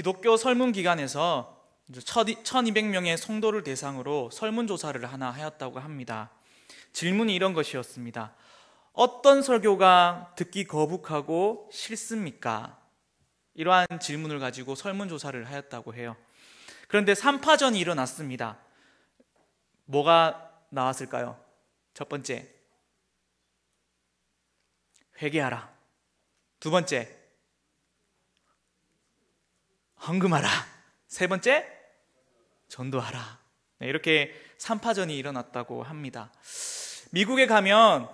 기독교 설문기관에서 1200명의 성도를 대상으로 설문조사를 하나 하였다고 합니다. 질문이 이런 것이었습니다. 어떤 설교가 듣기 거북하고 싫습니까? 이러한 질문을 가지고 설문조사를 하였다고 해요. 그런데 3파전이 일어났습니다. 뭐가 나왔을까요? 첫 번째, 회개하라. 두 번째, 헌금하라. 세 번째, 전도하라. 이렇게 3파전이 일어났다고 합니다. 미국에 가면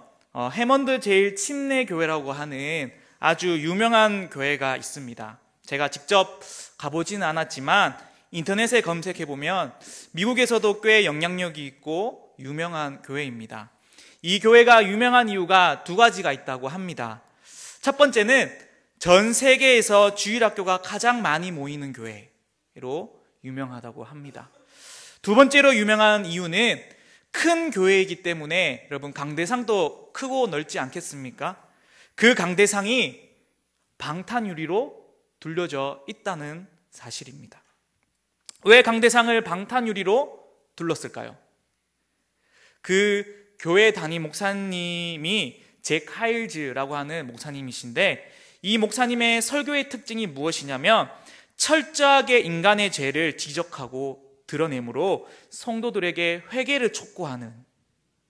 해먼드 제일 침례 교회라고 하는 아주 유명한 교회가 있습니다. 제가 직접 가보지는 않았지만 인터넷에 검색해보면 미국에서도 꽤 영향력이 있고 유명한 교회입니다. 이 교회가 유명한 이유가 두 가지가 있다고 합니다. 첫 번째는 전 세계에서 주일학교가 가장 많이 모이는 교회로 유명하다고 합니다. 두 번째로 유명한 이유는 큰 교회이기 때문에 여러분 강대상도 크고 넓지 않겠습니까? 그 강대상이 방탄유리로 둘러져 있다는 사실입니다. 왜 강대상을 방탄유리로 둘렀을까요? 그 교회 담임 목사님이 잭 하일즈라고 하는 목사님이신데 이 목사님의 설교의 특징이 무엇이냐면 철저하게 인간의 죄를 지적하고 드러내므로 성도들에게 회개를 촉구하는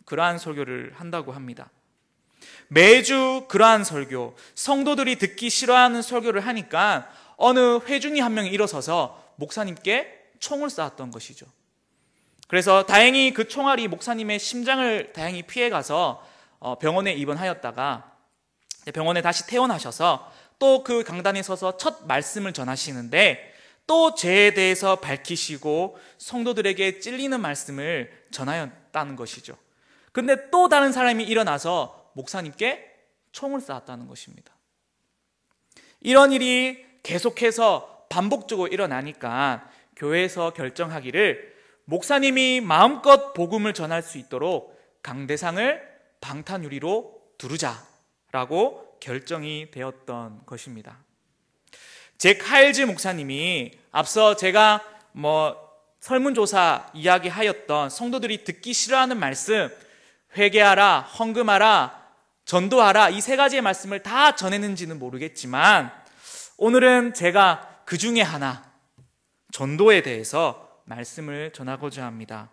그러한 설교를 한다고 합니다. 매주 그러한 설교, 성도들이 듣기 싫어하는 설교를 하니까 어느 회중이 한 명이 일어서서 목사님께 총을 쏘았던 것이죠. 그래서 다행히 그 총알이 목사님의 심장을 다행히 피해가서 병원에 입원하였다가 병원에 다시 퇴원하셔서 또 그 강단에 서서 첫 말씀을 전하시는데 또 죄에 대해서 밝히시고 성도들에게 찔리는 말씀을 전하였다는 것이죠. 근데 또 다른 사람이 일어나서 목사님께 총을 쏘았다는 것입니다. 이런 일이 계속해서 반복적으로 일어나니까 교회에서 결정하기를 목사님이 마음껏 복음을 전할 수 있도록 강대상을 방탄유리로 두르자라고 결정이 되었던 것입니다. 잭 하일즈 목사님이 앞서 제가 설문조사 이야기하였던 성도들이 듣기 싫어하는 말씀, 회개하라, 헌금하라, 전도하라, 이 세 가지의 말씀을 다 전했는지는 모르겠지만 오늘은 제가 그 중에 하나, 전도에 대해서 말씀을 전하고자 합니다.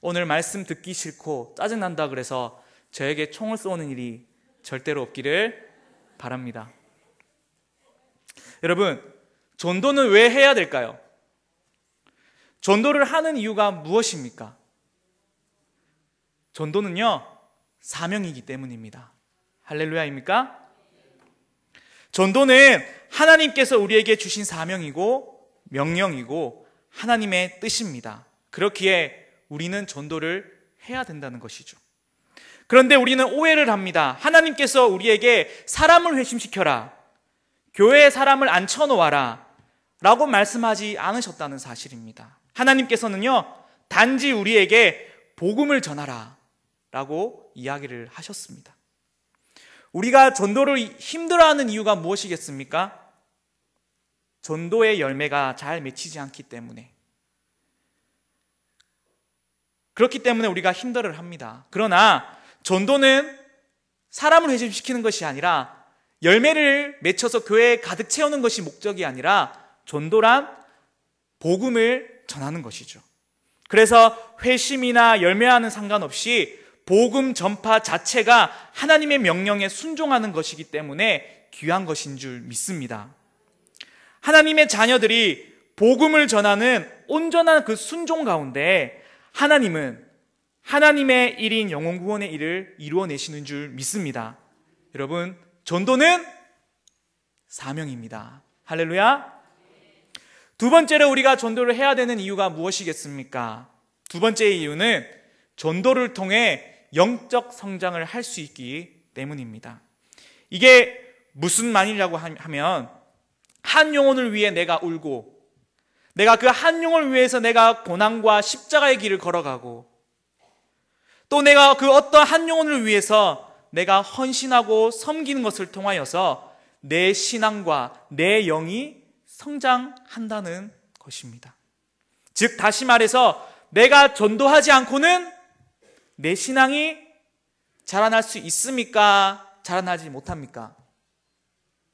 오늘 말씀 듣기 싫고 짜증난다 그래서 저에게 총을 쏘는 일이 절대로 없기를 바랍니다. 여러분, 전도는 왜 해야 될까요? 전도를 하는 이유가 무엇입니까? 전도는요, 사명이기 때문입니다. 할렐루야입니까? 전도는 하나님께서 우리에게 주신 사명이고 명령이고 하나님의 뜻입니다. 그렇기에 우리는 전도를 해야 된다는 것이죠. 그런데 우리는 오해를 합니다. 하나님께서 우리에게 사람을 회심시켜라, 교회에 사람을 앉혀놓아라 라고 말씀하지 않으셨다는 사실입니다. 하나님께서는요, 단지 우리에게 복음을 전하라 라고 이야기를 하셨습니다. 우리가 전도를 힘들어하는 이유가 무엇이겠습니까? 전도의 열매가 잘 맺히지 않기 때문에. 그렇기 때문에 우리가 힘들어를 합니다. 그러나 전도는 사람을 회심시키는 것이 아니라 열매를 맺혀서 교회에 가득 채우는 것이 목적이 아니라 전도란 복음을 전하는 것이죠. 그래서 회심이나 열매와는 상관없이 복음 전파 자체가 하나님의 명령에 순종하는 것이기 때문에 귀한 것인 줄 믿습니다. 하나님의 자녀들이 복음을 전하는 온전한 그 순종 가운데 하나님은 하나님의 일인 영혼 구원의 일을 이루어내시는 줄 믿습니다. 여러분, 전도는 사명입니다. 할렐루야. 두 번째로 우리가 전도를 해야 되는 이유가 무엇이겠습니까? 두 번째 이유는 전도를 통해 영적 성장을 할 수 있기 때문입니다. 이게 무슨 말이냐고 하면 한 영혼을 위해 내가 울고 내가 그 한 영혼을 위해서 내가 고난과 십자가의 길을 걸어가고 또 내가 그 어떤 한 영혼을 위해서 내가 헌신하고 섬기는 것을 통하여서 내 신앙과 내 영이 성장한다는 것입니다. 즉 다시 말해서 내가 전도하지 않고는 내 신앙이 자라날 수 있습니까? 자라나지 못합니까?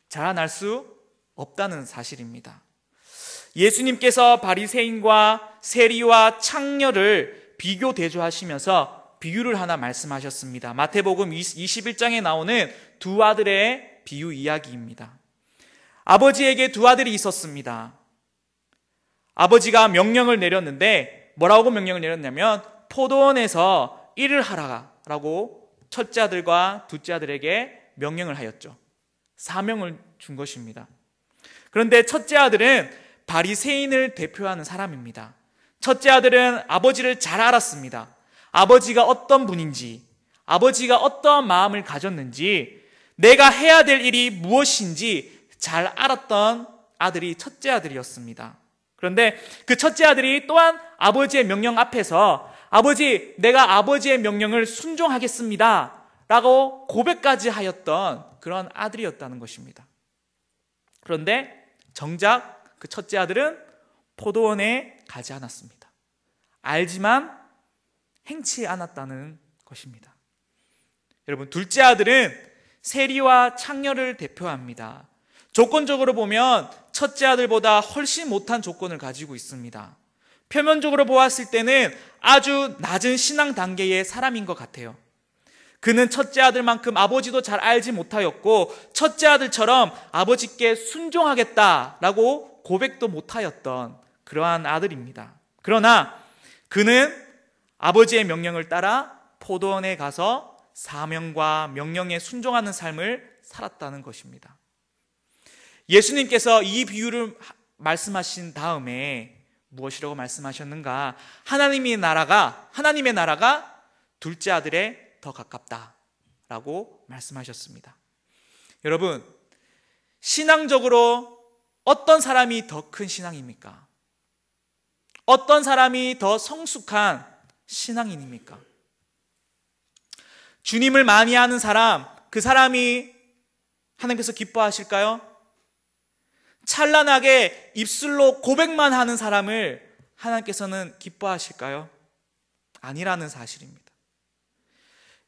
자라날 수 없다는 사실입니다. 예수님께서 바리새인과 세리와 창녀를 비교 대조하시면서 비유를 하나 말씀하셨습니다. 마태복음 21장에 나오는 두 아들의 비유 이야기입니다. 아버지에게 두 아들이 있었습니다. 아버지가 명령을 내렸는데 뭐라고 명령을 내렸냐면 포도원에서 일을 하라라고 첫째 아들과 둘째 아들에게 명령을 하였죠. 사명을 준 것입니다. 그런데 첫째 아들은 바리새인을 대표하는 사람입니다. 첫째 아들은 아버지를 잘 알았습니다. 아버지가 어떤 분인지, 아버지가 어떤 마음을 가졌는지, 내가 해야 될 일이 무엇인지 잘 알았던 아들이 첫째 아들이었습니다. 그런데 그 첫째 아들이 또한 아버지의 명령 앞에서 아버지, 내가 아버지의 명령을 순종하겠습니다 라고 고백까지 하였던 그런 아들이었다는 것입니다. 그런데 정작 그 첫째 아들은 포도원에 가지 않았습니다. 알지만 행치 않았다는 것입니다. 여러분, 둘째 아들은 세리와 창녀를 대표합니다. 조건적으로 보면 첫째 아들보다 훨씬 못한 조건을 가지고 있습니다. 표면적으로 보았을 때는 아주 낮은 신앙 단계의 사람인 것 같아요. 그는 첫째 아들만큼 아버지도 잘 알지 못하였고 첫째 아들처럼 아버지께 순종하겠다라고 고백도 못하였던 그러한 아들입니다. 그러나 그는 아버지의 명령을 따라 포도원에 가서 사명과 명령에 순종하는 삶을 살았다는 것입니다. 예수님께서 이 비유를 말씀하신 다음에 무엇이라고 말씀하셨는가? 하나님의 나라가 둘째 아들에 더 가깝다라고 말씀하셨습니다. 여러분, 신앙적으로 어떤 사람이 더 큰 신앙입니까? 어떤 사람이 더 성숙한 신앙인입니까? 주님을 많이 아는 사람, 그 사람이 하나님께서 기뻐하실까요? 찬란하게 입술로 고백만 하는 사람을 하나님께서는 기뻐하실까요? 아니라는 사실입니다.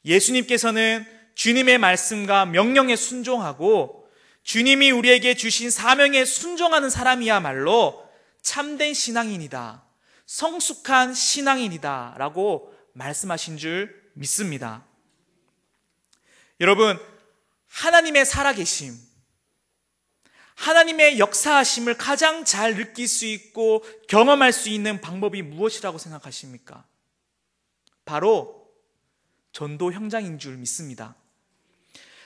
예수님께서는 주님의 말씀과 명령에 순종하고 주님이 우리에게 주신 사명에 순종하는 사람이야말로 참된 신앙인이다, 성숙한 신앙인이다 라고 말씀하신 줄 믿습니다. 여러분, 하나님의 살아계심, 하나님의 역사하심을 가장 잘 느낄 수 있고 경험할 수 있는 방법이 무엇이라고 생각하십니까? 바로 전도 현장인 줄 믿습니다.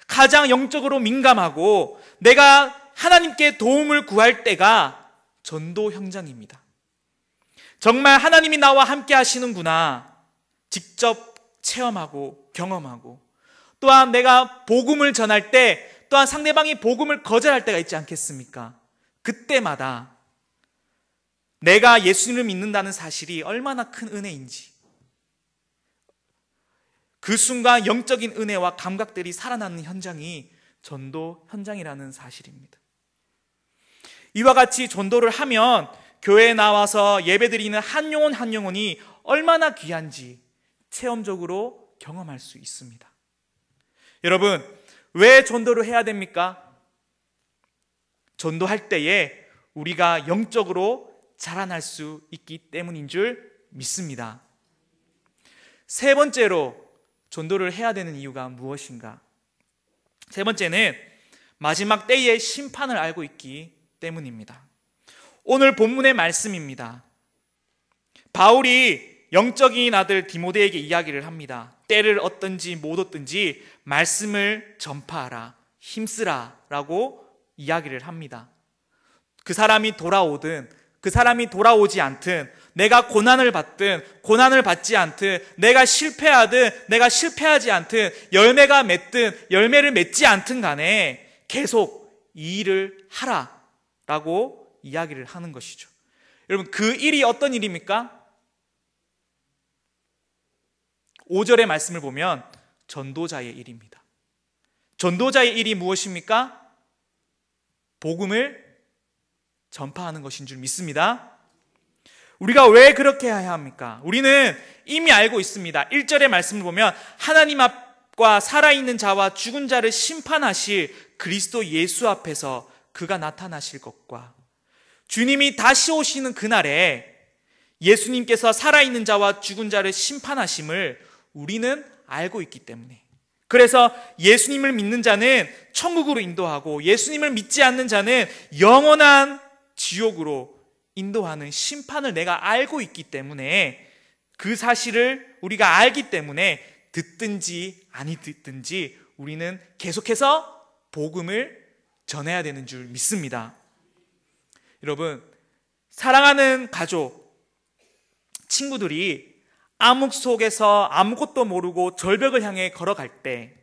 가장 영적으로 민감하고 내가 하나님께 도움을 구할 때가 전도 현장입니다. 정말 하나님이 나와 함께 하시는구나 직접 체험하고 경험하고, 또한 내가 복음을 전할 때 또한 상대방이 복음을 거절할 때가 있지 않겠습니까? 그때마다 내가 예수님을 믿는다는 사실이 얼마나 큰 은혜인지, 그 순간 영적인 은혜와 감각들이 살아나는 현장이 전도 현장이라는 사실입니다. 이와 같이 전도를 하면 교회에 나와서 예배드리는 한 영혼 한 영혼이 얼마나 귀한지 체험적으로 경험할 수 있습니다. 여러분, 왜 전도를 해야 됩니까? 전도할 때에 우리가 영적으로 자라날 수 있기 때문인 줄 믿습니다. 세 번째로 전도를 해야 되는 이유가 무엇인가? 세 번째는 마지막 때의 심판을 알고 있기 때문입니다. 오늘 본문의 말씀입니다. 바울이 영적인 아들 디모데에게 이야기를 합니다. 때를 얻든지 못 얻든지 말씀을 전파하라, 힘쓰라 라고 이야기를 합니다. 그 사람이 돌아오든 그 사람이 돌아오지 않든, 내가 고난을 받든 고난을 받지 않든, 내가 실패하든 내가 실패하지 않든, 열매가 맺든 열매를 맺지 않든 간에 계속 이 일을 하라 라고 이야기를 하는 것이죠. 여러분, 그 일이 어떤 일입니까? 5절의 말씀을 보면 전도자의 일입니다. 전도자의 일이 무엇입니까? 복음을 전파하는 것인 줄 믿습니다. 우리가 왜 그렇게 해야 합니까? 우리는 이미 알고 있습니다. 1절의 말씀을 보면 하나님 앞과 살아있는 자와 죽은 자를 심판하실 그리스도 예수 앞에서 그가 나타나실 것과 주님이 다시 오시는 그날에 예수님께서 살아있는 자와 죽은 자를 심판하심을 우리는 알고 있기 때문에, 그래서 예수님을 믿는 자는 천국으로 인도하고 예수님을 믿지 않는 자는 영원한 지옥으로 인도하는 심판을 내가 알고 있기 때문에, 그 사실을 우리가 알기 때문에 듣든지 아니 듣든지 우리는 계속해서 복음을 전해야 되는 줄 믿습니다. 여러분, 사랑하는 가족, 친구들이 암흑 속에서 아무것도 모르고 절벽을 향해 걸어갈 때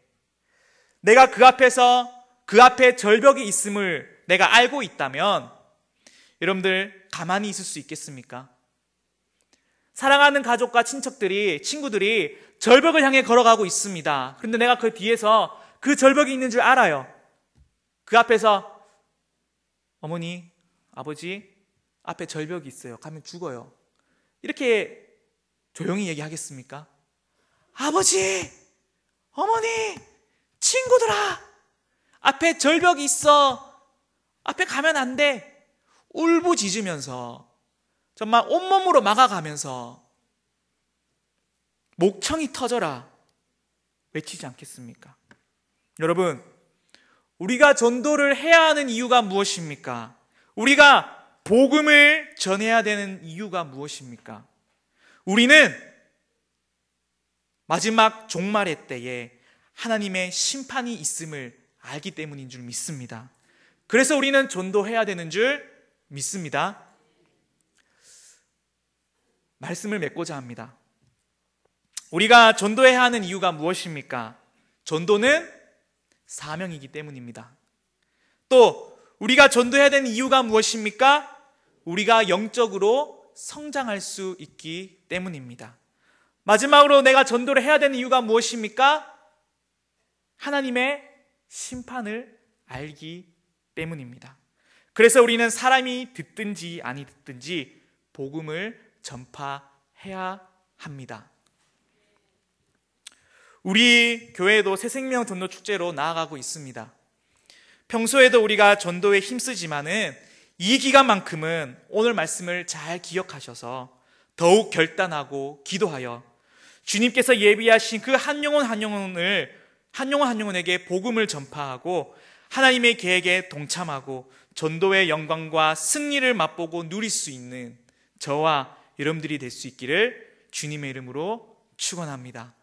내가 그 앞에 절벽이 있음을 내가 알고 있다면 여러분들 가만히 있을 수 있겠습니까? 사랑하는 가족과 친구들이 절벽을 향해 걸어가고 있습니다. 그런데 내가 그 뒤에서 그 절벽이 있는 줄 알아요. 그 앞에서 어머니, 아버지, 앞에 절벽이 있어요. 가면 죽어요. 이렇게 조용히 얘기하겠습니까? 아버지, 어머니, 친구들아, 앞에 절벽이 있어. 앞에 가면 안 돼. 울부짖으면서 정말 온몸으로 막아가면서 목청이 터져라 외치지 않겠습니까? 여러분, 우리가 전도를 해야 하는 이유가 무엇입니까? 우리가 복음을 전해야 되는 이유가 무엇입니까? 우리는 마지막 종말의 때에 하나님의 심판이 있음을 알기 때문인 줄 믿습니다. 그래서 우리는 전도해야 되는 줄 믿습니다. 말씀을 맺고자 합니다. 우리가 전도해야 하는 이유가 무엇입니까? 전도는 사명이기 때문입니다. 또 우리가 전도해야 되는 이유가 무엇입니까? 우리가 영적으로 성장할 수 있기 때문입니다. 마지막으로 내가 전도를 해야 되는 이유가 무엇입니까? 하나님의 심판을 알기 때문입니다. 그래서 우리는 사람이 듣든지 아니 듣든지 복음을 전파해야 합니다. 우리 교회도 새생명 전도 축제로 나아가고 있습니다. 평소에도 우리가 전도에 힘쓰지만은 이 기간만큼은 오늘 말씀을 잘 기억하셔서 더욱 결단하고 기도하여 주님께서 예비하신 그 한 영혼 한 영혼에게 복음을 전파하고 하나님의 계획에 동참하고 전도의 영광과 승리를 맛보고 누릴 수 있는 저와 여러분들이 될 수 있기를 주님의 이름으로 축원합니다.